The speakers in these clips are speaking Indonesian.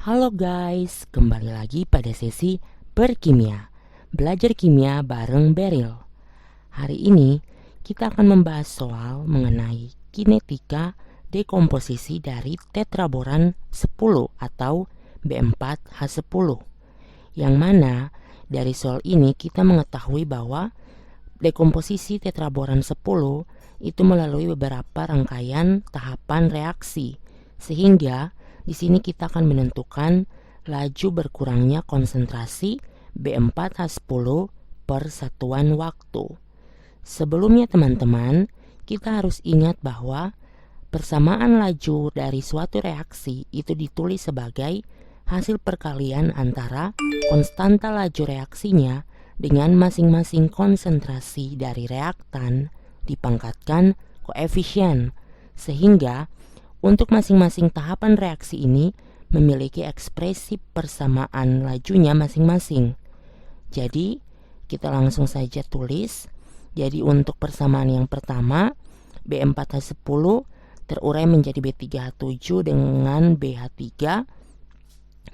Halo guys, kembali lagi pada sesi berkimia. Belajar kimia bareng Beril. Hari ini kita akan membahas soal mengenai kinetika dekomposisi dari tetraboran 10 atau B4H10. Yang mana dari soal ini kita mengetahui bahwa dekomposisi tetraboran 10 itu melalui beberapa rangkaian tahapan reaksi, sehingga di sini kita akan menentukan laju berkurangnya konsentrasi B4H10 per satuan waktu. Sebelumnya teman-teman, kita harus ingat bahwa persamaan laju dari suatu reaksi itu ditulis sebagai hasil perkalian antara konstanta laju reaksinya dengan masing-masing konsentrasi dari reaktan dipangkatkan koefisien, sehingga untuk masing-masing tahapan reaksi ini memiliki ekspresi persamaan lajunya masing-masing. Jadi kita langsung saja tulis. Jadi untuk persamaan yang pertama, B4H10 terurai menjadi B3H7 dengan BH3.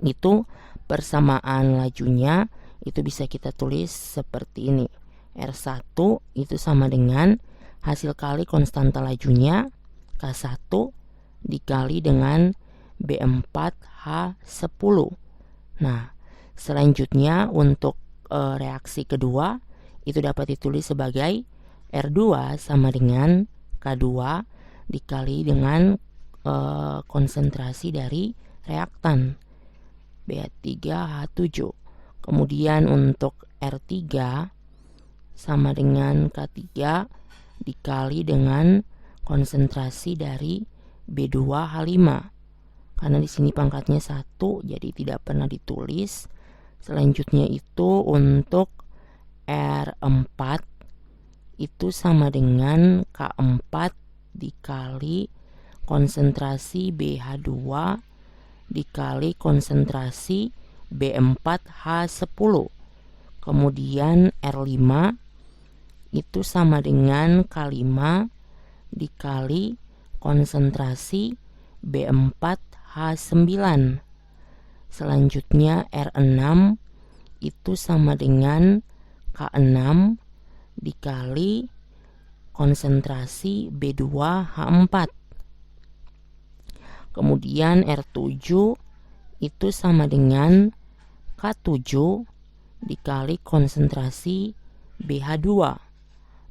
Itu persamaan lajunya itu bisa kita tulis seperti ini. R1 itu sama dengan hasil kali konstanta lajunya K1 dikali dengan B4H10. Nah, selanjutnya untuk reaksi kedua itu dapat ditulis sebagai R2 sama dengan K2 dikali dengan konsentrasi dari reaktan B3H7. Kemudian untuk R3 sama dengan K3 dikali dengan konsentrasi dari B2H5. Karena di sini pangkatnya 1, jadi tidak pernah ditulis. Selanjutnya itu untuk R4 itu sama dengan K4 dikali konsentrasi BH2 dikali konsentrasi B4H10. Kemudian R5 itu sama dengan K5 dikali konsentrasi B4H9. Selanjutnya R6 itu sama dengan K6 dikali konsentrasi B2H4. Kemudian R7 itu sama dengan K7 dikali konsentrasi BH2.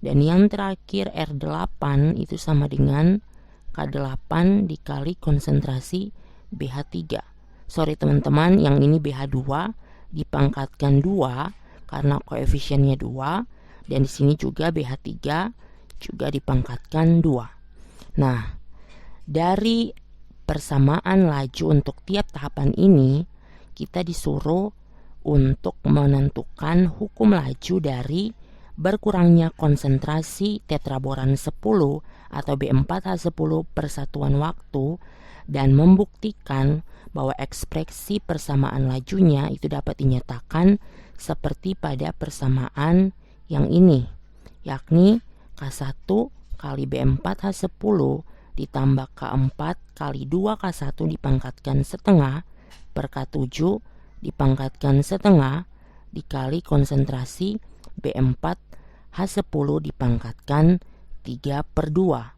Dan yang terakhir R8 itu sama dengan K8 dikali konsentrasi BH3. Sorry teman-teman, yang ini BH2 dipangkatkan 2 karena koefisiennya 2, dan di sini juga BH3 juga dipangkatkan 2. Nah, dari persamaan laju untuk tiap tahapan ini, kita disuruh untuk menentukan hukum laju dari berkurangnya konsentrasi tetraboran 10 atau B4H10 per satuan waktu, dan membuktikan bahwa ekspresi persamaan lajunya itu dapat dinyatakan seperti pada persamaan yang ini, yakni K1 kali B4H10 ditambah K4 kali 2K1 dipangkatkan setengah per K7 dipangkatkan setengah dikali konsentrasi B4H10 dipangkatkan 3/2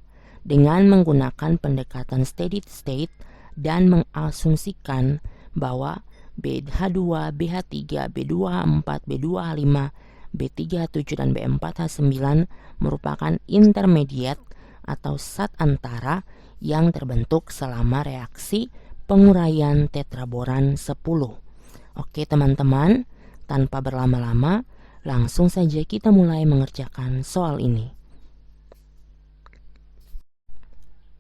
dengan menggunakan pendekatan steady state dan mengasumsikan bahwa BH2, BH3, B2H4, B2H5, B3H7 dan B4H9 merupakan intermediate atau zat antara yang terbentuk selama reaksi penguraian tetraboran 10. Oke teman-teman, tanpa berlama-lama, langsung saja kita mulai mengerjakan soal ini.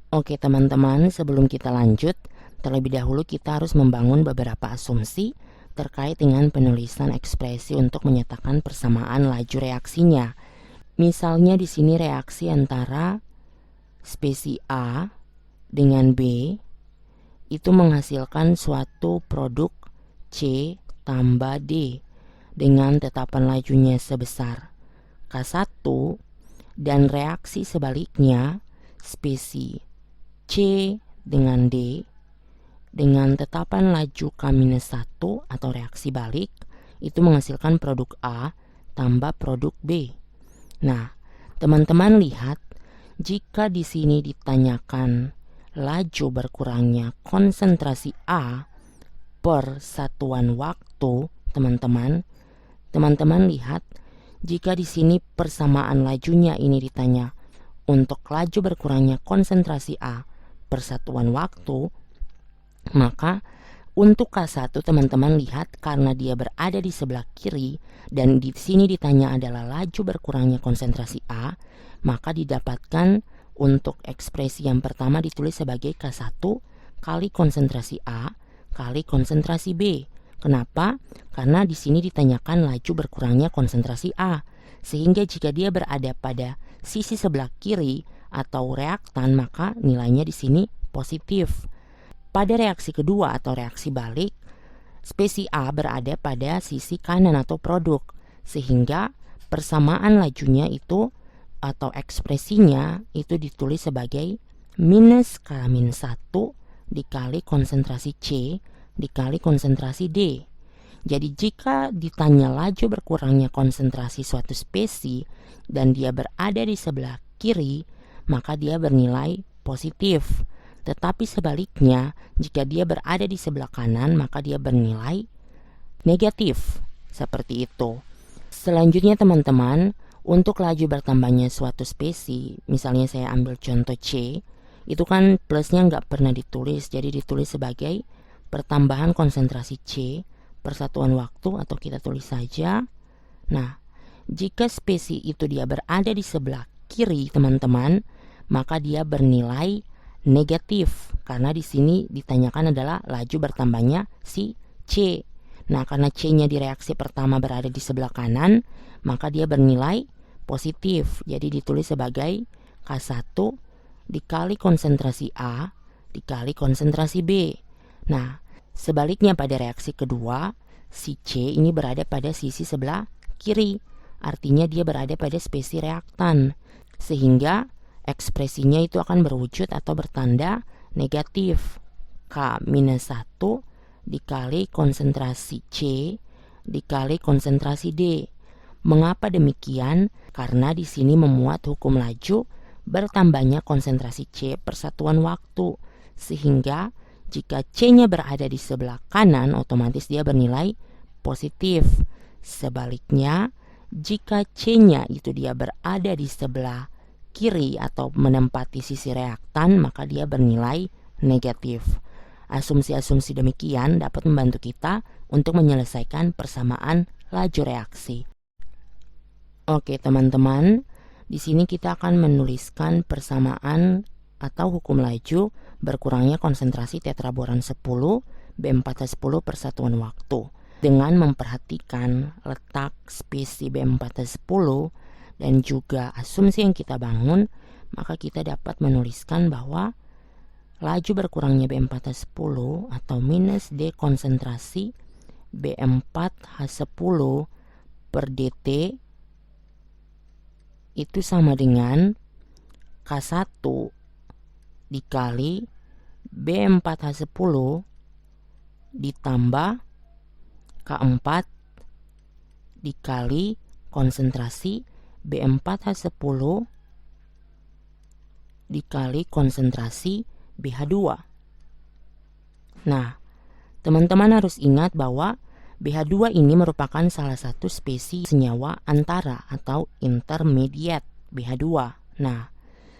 Oke teman-teman, sebelum kita lanjut, terlebih dahulu kita harus membangun beberapa asumsi terkait dengan penulisan ekspresi untuk menyatakan persamaan laju reaksinya. Misalnya di sini reaksi antara spesies A dengan B itu menghasilkan suatu produk C tambah D dengan tetapan lajunya sebesar K1, dan reaksi sebaliknya spesies C dengan D dengan tetapan laju K-1 atau reaksi balik itu menghasilkan produk A tambah produk B. Nah, teman-teman lihat jika di sini ditanyakan laju berkurangnya konsentrasi A per satuan waktu, teman-teman lihat jika di sini persamaan lajunya ini ditanya untuk laju berkurangnya konsentrasi A per satuan waktu, maka untuk K1 teman-teman lihat karena dia berada di sebelah kiri dan di sini ditanya adalah laju berkurangnya konsentrasi A, maka didapatkan untuk ekspresi yang pertama ditulis sebagai K1 kali konsentrasi A kali konsentrasi B. Kenapa? Karena di sini ditanyakan laju berkurangnya konsentrasi A. Sehingga jika dia berada pada sisi sebelah kiri atau reaktan, maka nilainya di sini positif. Pada reaksi kedua atau reaksi balik, spesi A berada pada sisi kanan atau produk, sehingga persamaan lajunya itu atau ekspresinya itu ditulis sebagai minus K-1 dikali konsentrasi C dikali konsentrasi D. Jadi jika ditanya laju berkurangnya konsentrasi suatu spesi dan dia berada di sebelah kiri, maka dia bernilai positif. Tetapi sebaliknya, jika dia berada di sebelah kanan, maka dia bernilai negatif. Seperti itu. Selanjutnya teman-teman, untuk laju bertambahnya suatu spesi, misalnya saya ambil contoh C, itu kan plusnya nggak pernah ditulis, jadi ditulis sebagai pertambahan konsentrasi C per satuan waktu atau kita tulis saja. Nah, jika spesi itu dia berada di sebelah kiri teman-teman, maka dia bernilai negatif karena di sini ditanyakan adalah laju bertambahnya si C. Nah, karena C-nya di reaksi pertama berada di sebelah kanan, maka dia bernilai positif. Jadi ditulis sebagai K1 dikali konsentrasi A dikali konsentrasi B. Nah, sebaliknya pada reaksi kedua, si C ini berada pada sisi sebelah kiri. Artinya dia berada pada spesi reaktan. Sehingga ekspresinya itu akan berwujud atau bertanda negatif. K-1 dikali konsentrasi C dikali konsentrasi D. Mengapa demikian? Karena di sini memuat hukum laju bertambahnya konsentrasi C per satuan waktu. Sehingga jika C-nya berada di sebelah kanan, otomatis dia bernilai positif. Sebaliknya, jika C-nya itu dia berada di sebelah kiri atau menempati sisi reaktan, maka dia bernilai negatif. Asumsi-asumsi demikian dapat membantu kita untuk menyelesaikan persamaan laju reaksi. Oke teman-teman, di sini kita akan menuliskan persamaan atau hukum laju berkurangnya konsentrasi tetraboran 10 B4H10 per satuan waktu. Dengan memperhatikan letak spesi B4H10 dan juga asumsi yang kita bangun, maka kita dapat menuliskan bahwa laju berkurangnya B4H10 atau minus D konsentrasi B4H10 per dt itu sama dengan K1 dikali B4H10 ditambah K4 dikali konsentrasi B4H10 dikali konsentrasi BH2. Nah, teman-teman harus ingat bahwa BH2 ini merupakan salah satu spesi senyawa antara atau intermediate BH2. Nah,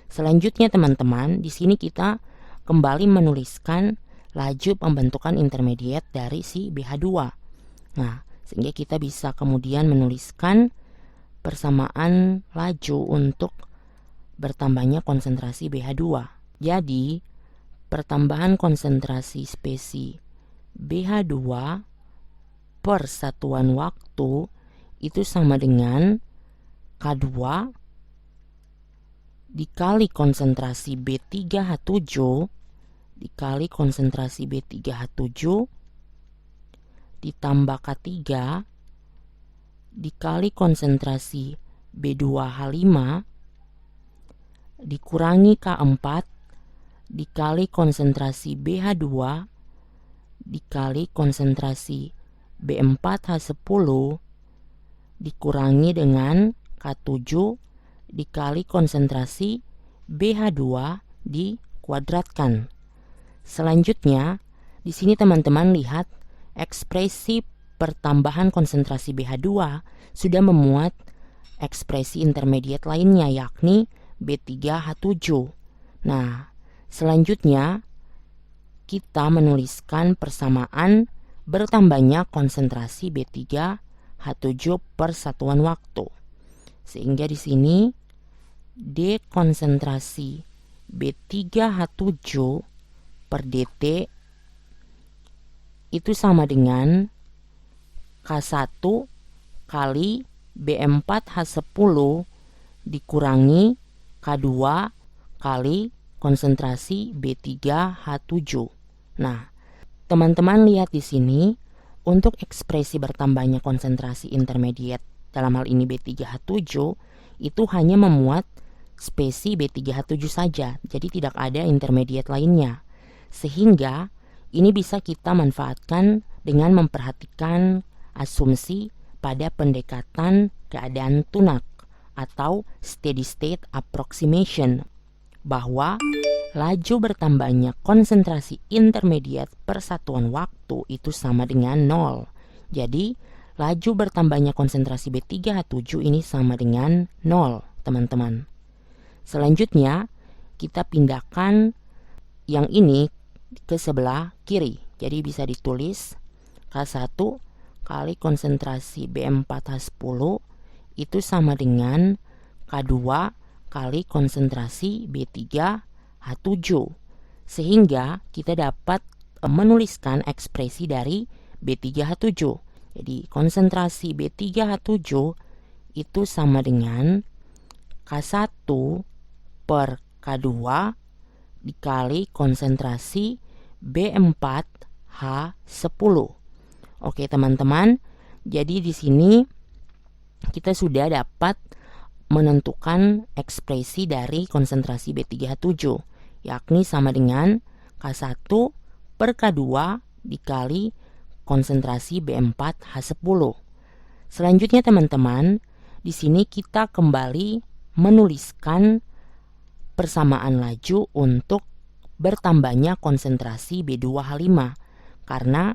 selanjutnya teman-teman, di sini kita kembali menuliskan laju pembentukan intermediate dari si BH2. Nah, sehingga kita bisa kemudian menuliskan persamaan laju untuk bertambahnya konsentrasi BH2. Jadi, pertambahan konsentrasi spesi BH2 per satuan waktu itu sama dengan K2 dikali konsentrasi B3H7 dikali konsentrasi B3H7 ditambah K3 dikali konsentrasi B2H5 dikurangi K4 dikali konsentrasi BH2 dikali konsentrasi B4H10 dikurangi dengan K7 dikali konsentrasi BH2 dikuadratkan. Selanjutnya, di sini teman-teman lihat ekspresi pertambahan konsentrasi BH2 sudah memuat ekspresi intermediate lainnya, yakni B3H7. Nah, selanjutnya kita menuliskan persamaan bertambahnya konsentrasi B3H7 per satuan waktu. Sehingga di sini D konsentrasi B3H7 per dt itu sama dengan K1 kali B4H10 dikurangi K2 kali konsentrasi B3H7. Nah, teman-teman lihat di sini untuk ekspresi bertambahnya konsentrasi intermediate dalam hal ini B3H7 itu hanya memuat spesi B3H7 saja, jadi tidak ada intermediate lainnya. Sehingga ini bisa kita manfaatkan dengan memperhatikan asumsi pada pendekatan keadaan tunak atau steady state approximation, bahwa laju bertambahnya konsentrasi intermediate per satuan waktu itu sama dengan 0. Jadi, laju bertambahnya konsentrasi B3H7 ini sama dengan 0, teman-teman. Selanjutnya, kita pindahkan yang ini ke sebelah kiri. Jadi bisa ditulis K1 kali konsentrasi B4H10 itu sama dengan K2 kali konsentrasi B3H7. Sehingga kita dapat menuliskan ekspresi dari B3H7. Jadi konsentrasi B3H7 itu sama dengan K1 per K2 dikali konsentrasi B4H10. Oke teman-teman, jadi di sini kita sudah dapat menentukan ekspresi dari konsentrasi B3H7, yakni sama dengan K1 per K2 dikali konsentrasi B4H10. Selanjutnya teman-teman, di sini kita kembali menuliskan persamaan laju untuk bertambahnya konsentrasi B2H5, karena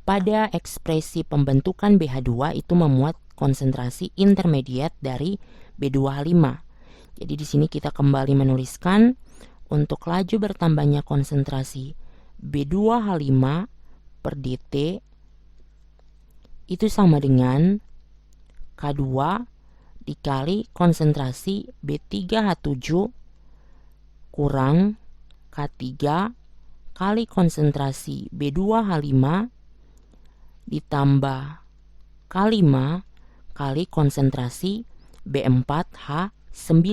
pada ekspresi pembentukan BH2 itu memuat konsentrasi intermediate dari B2H5. Jadi di sini kita kembali menuliskan untuk laju bertambahnya konsentrasi B2H5 per dt itu sama dengan K2 dikali konsentrasi B3H7 kurang K3 kali konsentrasi B2H5 ditambah K5 kali konsentrasi B4H9.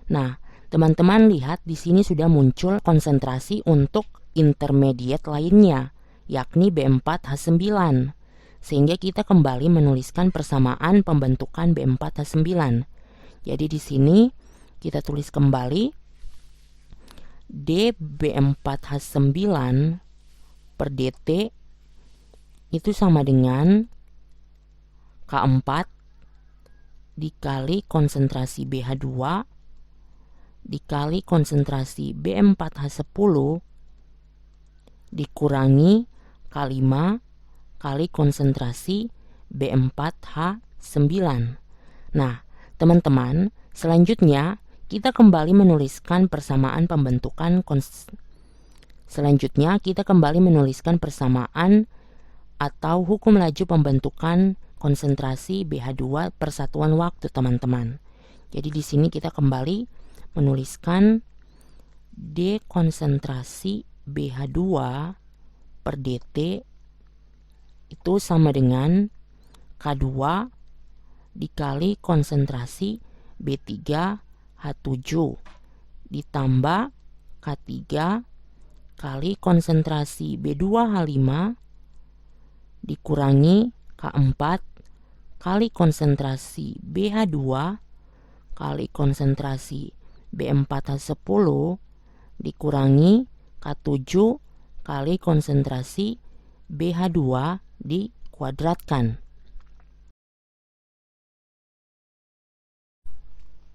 Nah, teman-teman lihat di sini sudah muncul konsentrasi untuk intermediate lainnya, yakni B4H9. Sehingga kita kembali menuliskan persamaan pembentukan B4H9. Jadi di sini kita tulis kembali D B4H9 per dt itu sama dengan K4 dikali konsentrasi BH2 dikali konsentrasi B4H10 dikurangi K5 kali konsentrasi B4H9. Nah, teman-teman, selanjutnya kita kembali menuliskan persamaan pembentukan atau hukum laju pembentukan konsentrasi BH2 per satuan waktu, teman-teman. Jadi di sini kita kembali menuliskan D konsentrasi BH2 per dt itu sama dengan K2 dikali konsentrasi B3H7 ditambah K3 kali konsentrasi B2H5 dikurangi K4 kali konsentrasi BH2 kali konsentrasi B4H10 dikurangi K7 kali konsentrasi BH2 dikuadratkan.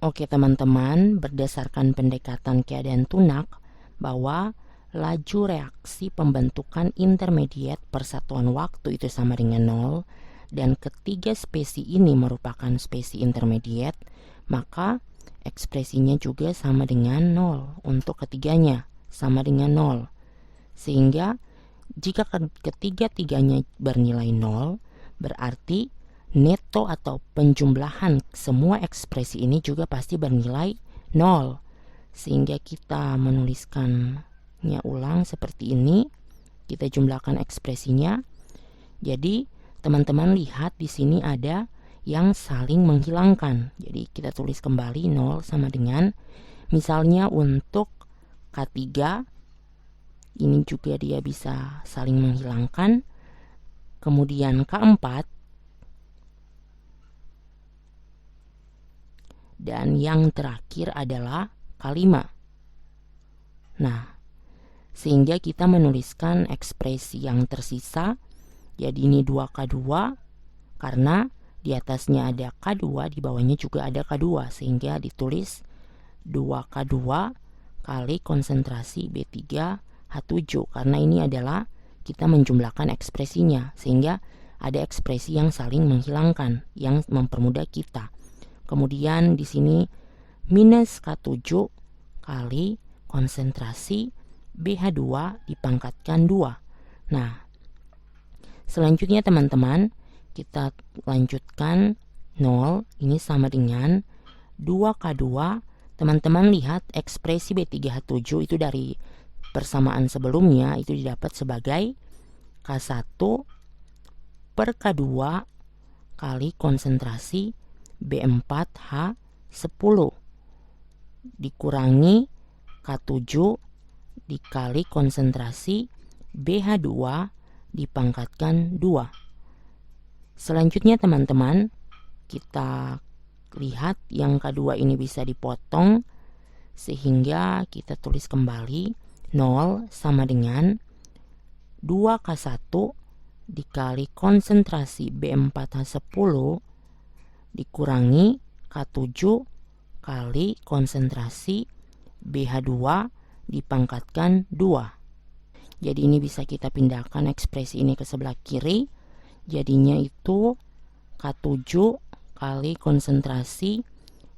Oke teman-teman, berdasarkan pendekatan keadaan tunak bahwa laju reaksi pembentukan intermediate persatuan waktu itu sama dengan 0 dan ketiga spesi ini merupakan spesi intermediate, maka ekspresinya juga sama dengan 0 untuk ketiganya, sama dengan 0. Sehingga jika ketiga-tiganya bernilai 0, berarti neto atau penjumlahan semua ekspresi ini juga pasti bernilai 0. Sehingga kita menuliskannya ulang seperti ini. Kita jumlahkan ekspresinya. Jadi teman-teman lihat di sini ada yang saling menghilangkan. Jadi kita tulis kembali 0 sama dengan, misalnya untuk K3 ini juga dia bisa saling menghilangkan. Kemudian K4 dan yang terakhir adalah K5. Nah, sehingga kita menuliskan ekspresi yang tersisa. Jadi ini 2K2 karena di atasnya ada K2, di bawahnya juga ada K2, sehingga ditulis 2K2 kali konsentrasi B3H7 karena ini adalah kita menjumlahkan ekspresinya, sehingga ada ekspresi yang saling menghilangkan yang mempermudah kita. Kemudian di sini minus K7 kali konsentrasi BH2 dipangkatkan 2. Nah, selanjutnya teman-teman, kita lanjutkan 0 ini sama dengan 2K2. Teman-teman lihat ekspresi B3H7 itu dari persamaan sebelumnya itu didapat sebagai K1 per K2 kali konsentrasi B4H10 dikurangi K7 dikali konsentrasi BH2 dipangkatkan 2. Selanjutnya teman-teman, kita lihat yang K2 ini bisa dipotong, sehingga kita tulis kembali 0 sama dengan 2K1 dikali konsentrasi B4H10 dikurangi K7 kali konsentrasi BH2 dipangkatkan 2. Jadi ini bisa kita pindahkan ekspresi ini ke sebelah kiri. Jadinya itu K7 kali konsentrasi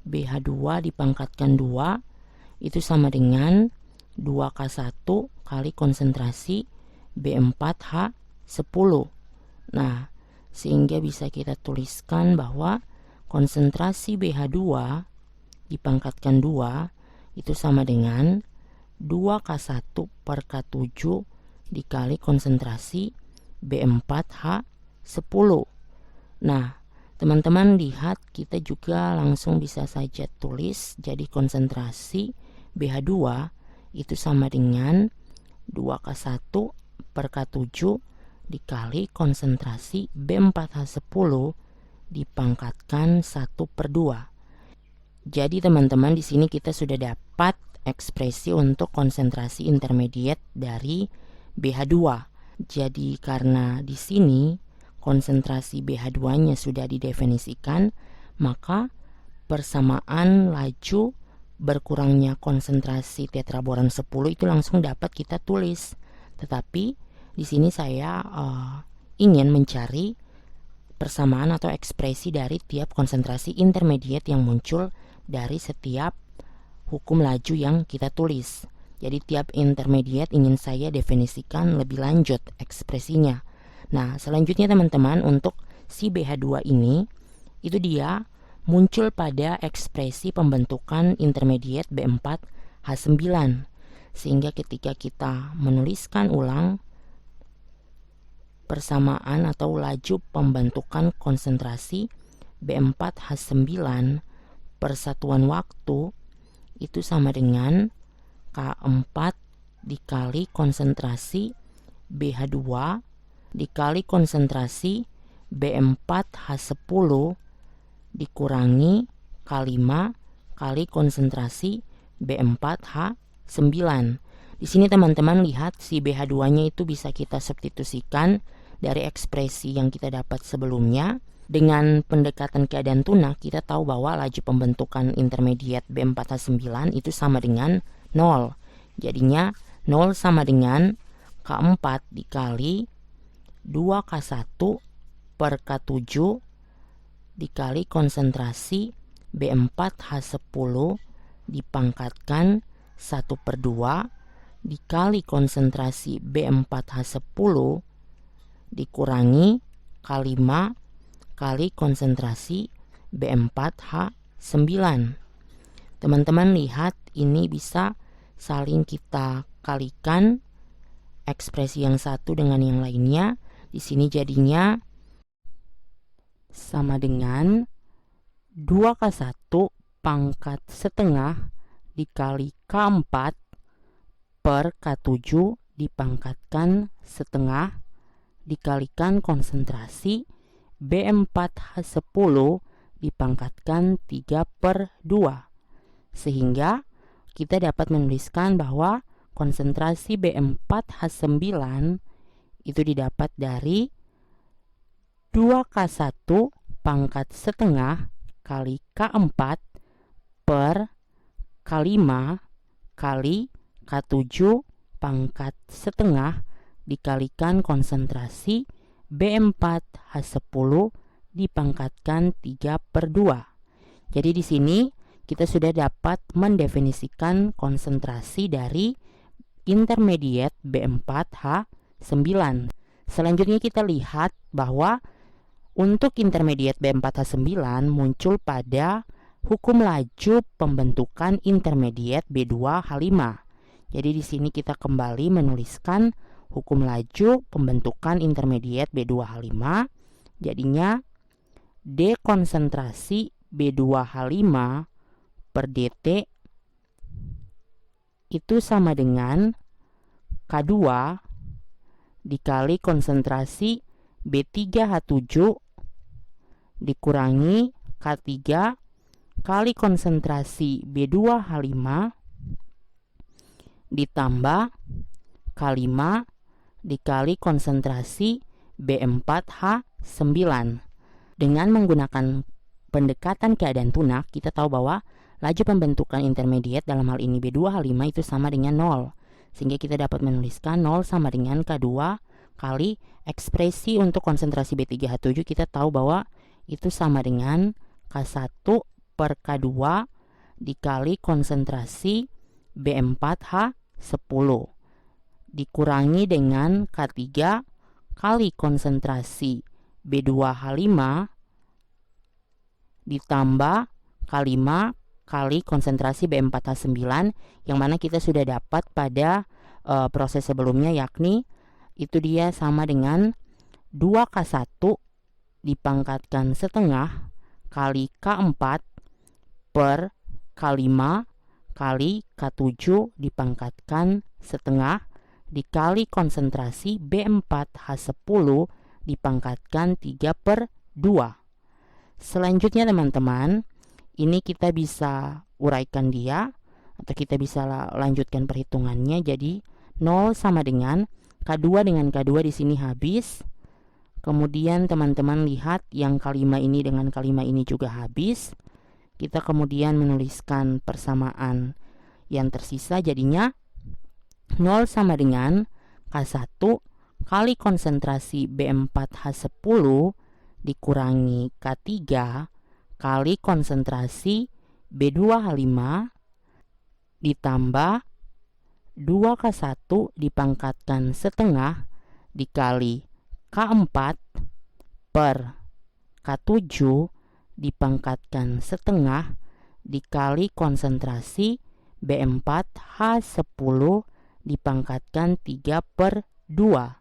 BH2 dipangkatkan 2 itu sama dengan 2K1 kali konsentrasi B4H10. Nah, sehingga bisa kita tuliskan bahwa konsentrasi BH2 dipangkatkan 2 itu sama dengan 2K1 per K7 dikali konsentrasi B4H10. Nah, teman-teman lihat kita juga langsung bisa saja tulis jadi konsentrasi BH2 itu sama dengan 2K1 per K7 dikali konsentrasi B4H10 dipangkatkan 1/2. Jadi teman-teman di sini kita sudah dapat ekspresi untuk konsentrasi intermediate dari BH2. Jadi karena di sini konsentrasi BH2-nya sudah didefinisikan, maka persamaan laju berkurangnya konsentrasi tetraboron 10 itu langsung dapat kita tulis. Tetapi di sini saya ingin mencari persamaan atau ekspresi dari tiap konsentrasi intermediate yang muncul dari setiap hukum laju yang kita tulis. Jadi tiap intermediate ingin saya definisikan lebih lanjut ekspresinya. Nah, selanjutnya teman-teman, untuk si BH2 ini itu dia muncul pada ekspresi pembentukan intermediate B4H9. Sehingga ketika kita menuliskan ulang persamaan atau laju pembentukan konsentrasi B4H9 persatuan waktu itu sama dengan K4 dikali konsentrasi BH2 dikali konsentrasi B4H10 dikurangi K5 kali konsentrasi B4H9. Di sini teman-teman lihat si BH2-nya itu bisa kita substitusikan dari ekspresi yang kita dapat sebelumnya. Dengan pendekatan keadaan tunak, kita tahu bahwa laju pembentukan intermediate B4H9 itu sama dengan 0. Jadinya 0 sama dengan K4 dikali 2K1 per K7 dikali konsentrasi B4H10 dipangkatkan 1/2 dikali konsentrasi B4H10 dikurangi K5 kali konsentrasi B4H9. Teman-teman lihat, ini bisa saling kita kalikan ekspresi yang satu dengan yang lainnya. Di sini jadinya sama dengan 2K1 pangkat setengah dikali K4 per K7 dipangkatkan setengah dikalikan konsentrasi B4H10 dipangkatkan 3/2. Sehingga kita dapat menuliskan bahwa konsentrasi B4H9 itu didapat dari 2K1 pangkat setengah kali K4 per K5 kali K7 pangkat setengah dikalikan konsentrasi B4H10 dipangkatkan 3/2. Jadi di sini kita sudah dapat mendefinisikan konsentrasi dari intermediate B4H9. Selanjutnya kita lihat bahwa untuk intermediate B4H9 muncul pada hukum laju pembentukan intermediate B2H5. Jadi di sini kita kembali menuliskan hukum laju pembentukan intermediate B2H5. Jadinya D konsentrasi B2H5 per dt itu sama dengan K2 dikali konsentrasi B3H7 dikurangi K3 kali konsentrasi B2H5 ditambah K5 dikali konsentrasi B4H9. Dengan menggunakan pendekatan keadaan tunak, kita tahu bahwa laju pembentukan intermediate dalam hal ini B2H5 itu sama dengan 0. Sehingga kita dapat menuliskan 0 sama dengan K2 kali ekspresi untuk konsentrasi B3H7, kita tahu bahwa itu sama dengan K1 per K2 dikali konsentrasi B4H10 dikurangi dengan K3 kali konsentrasi B2H5 ditambah K5 kali konsentrasi B4H9, yang mana kita sudah dapat pada proses sebelumnya, yakni itu dia sama dengan 2K1 dipangkatkan setengah kali K4 per K5 kali K7 dipangkatkan setengah dikali konsentrasi B4H10 dipangkatkan 3/2. Selanjutnya teman-teman, ini kita bisa uraikan dia atau kita bisa lanjutkan perhitungannya. Jadi 0 sama dengan K2 dengan K2 di sini habis. Kemudian teman-teman lihat yang K5 ini dengan K5 ini juga habis. Kita kemudian menuliskan persamaan yang tersisa, jadinya 0 sama dengan K1 kali konsentrasi B4H10 dikurangi K3 kali konsentrasi B2H5 ditambah 2K1 dipangkatkan setengah dikali K4 per K7 dipangkatkan setengah dikali konsentrasi B4H10 dipangkatkan 3/2.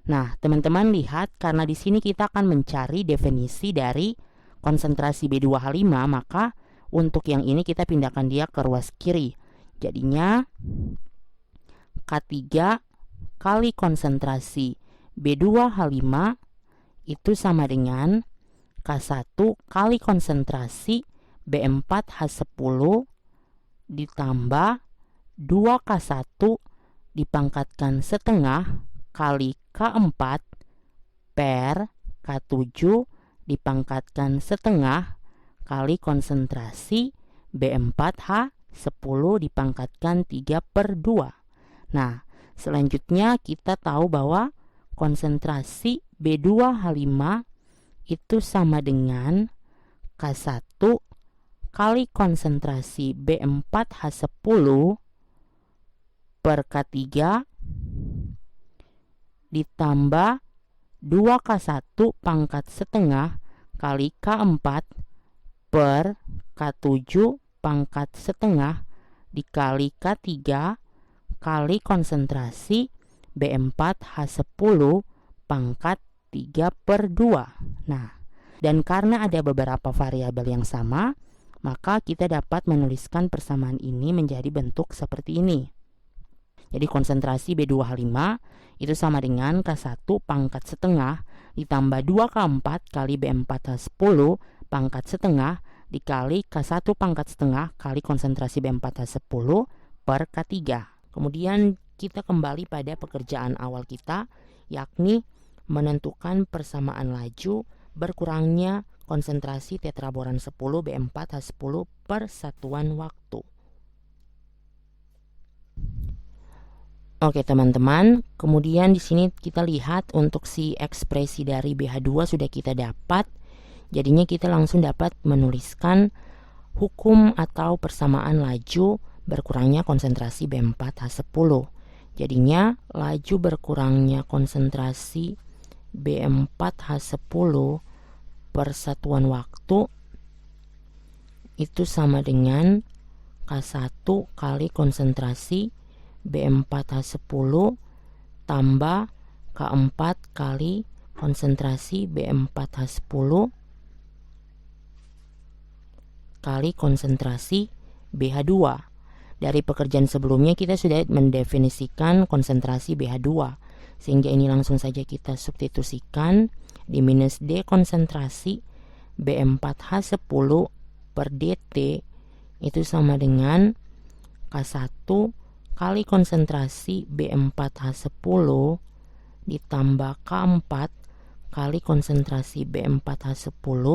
Nah, teman-teman lihat, karena di sini kita akan mencari definisi dari konsentrasi B2H5, maka untuk yang ini kita pindahkan dia ke ruas kiri. Jadinya K3 kali konsentrasi B2H5 itu sama dengan K1 kali konsentrasi B4H10 ditambah 2K1 dipangkatkan setengah kali K4 per K7 dipangkatkan setengah kali konsentrasi B4H10 dipangkatkan 3/2. Nah, selanjutnya kita tahu bahwa konsentrasi B2H5 itu sama dengan K1 kali konsentrasi B4H10 per K3 ditambah 2K1 pangkat setengah kali K4 per K7 pangkat setengah dikali K3 kali konsentrasi B4H10 pangkat 3/2. Nah, dan karena ada beberapa variabel yang sama, maka kita dapat menuliskan persamaan ini menjadi bentuk seperti ini. Jadi konsentrasi B2H5 itu sama dengan K1 pangkat setengah ditambah 2K4 kali B4H10 pangkat setengah dikali K1 pangkat setengah kali konsentrasi B4H10 per K3. Kemudian kita kembali pada pekerjaan awal kita, yakni menentukan persamaan laju berkurangnya konsentrasi tetraboran 10 B4H10 per satuan waktu. Oke teman-teman, kemudian di sini kita lihat untuk si ekspresi dari BH2 sudah kita dapat. Jadinya kita langsung dapat menuliskan hukum atau persamaan laju berkurangnya konsentrasi B4H10. Jadinya laju berkurangnya konsentrasi B4H10 per satuan waktu itu sama dengan K1 kali konsentrasi B4H10 tambah K4 kali konsentrasi B4H10 kali konsentrasi BH2. Dari pekerjaan sebelumnya kita sudah mendefinisikan konsentrasi BH2, sehingga ini langsung saja kita substitusikan di minus D konsentrasi B4H10 per DT itu sama dengan K1 kali konsentrasi B4H10 ditambah K4 kali konsentrasi B4H10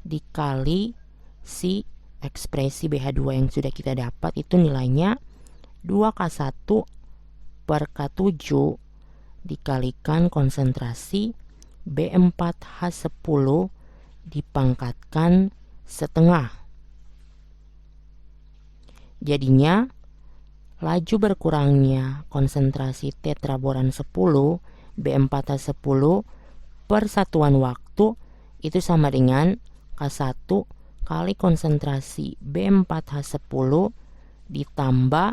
dikali si ekspresi BH2 yang sudah kita dapat, itu nilainya 2K1 per K7 dikalikan konsentrasi B4H10 dipangkatkan setengah. Jadinya laju berkurangnya konsentrasi tetraboran 10 B4H10 per satuan waktu itu sama dengan K1 kali konsentrasi B4H10 ditambah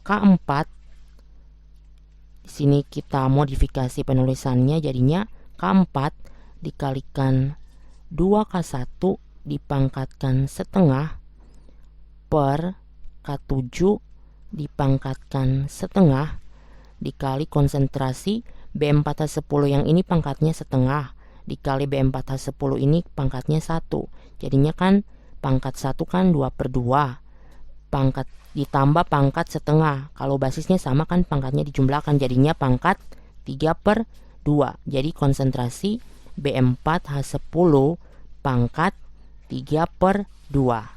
K4. Di sini kita modifikasi penulisannya, jadinya K4 dikalikan 2K1 dipangkatkan setengah per K7 dipangkatkan setengah dikali konsentrasi B4H10 yang ini pangkatnya setengah dikali B4H10 ini pangkatnya 1. Jadinya kan pangkat 1 kan 2/2. Pangkat ditambah pangkat setengah. Kalau basisnya sama kan pangkatnya dijumlahkan, jadinya pangkat 3/2. Jadi konsentrasi B4H10 pangkat 3/2.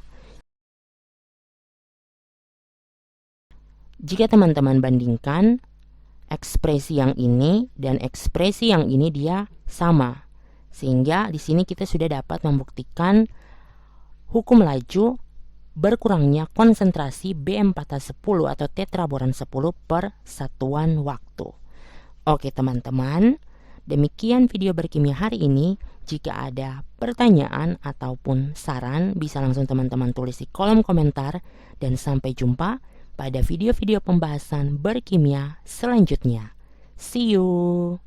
Jika teman-teman bandingkan ekspresi yang ini dan ekspresi yang ini, dia sama. Sehingga di sini kita sudah dapat membuktikan hukum laju berkurangnya konsentrasi B4H10 atau tetraboran 10 per satuan waktu. Oke teman-teman, demikian video berkimia hari ini. Jika ada pertanyaan ataupun saran, bisa langsung teman-teman tulis di kolom komentar. Dan sampai jumpa pada video-video pembahasan berkimia selanjutnya. See you!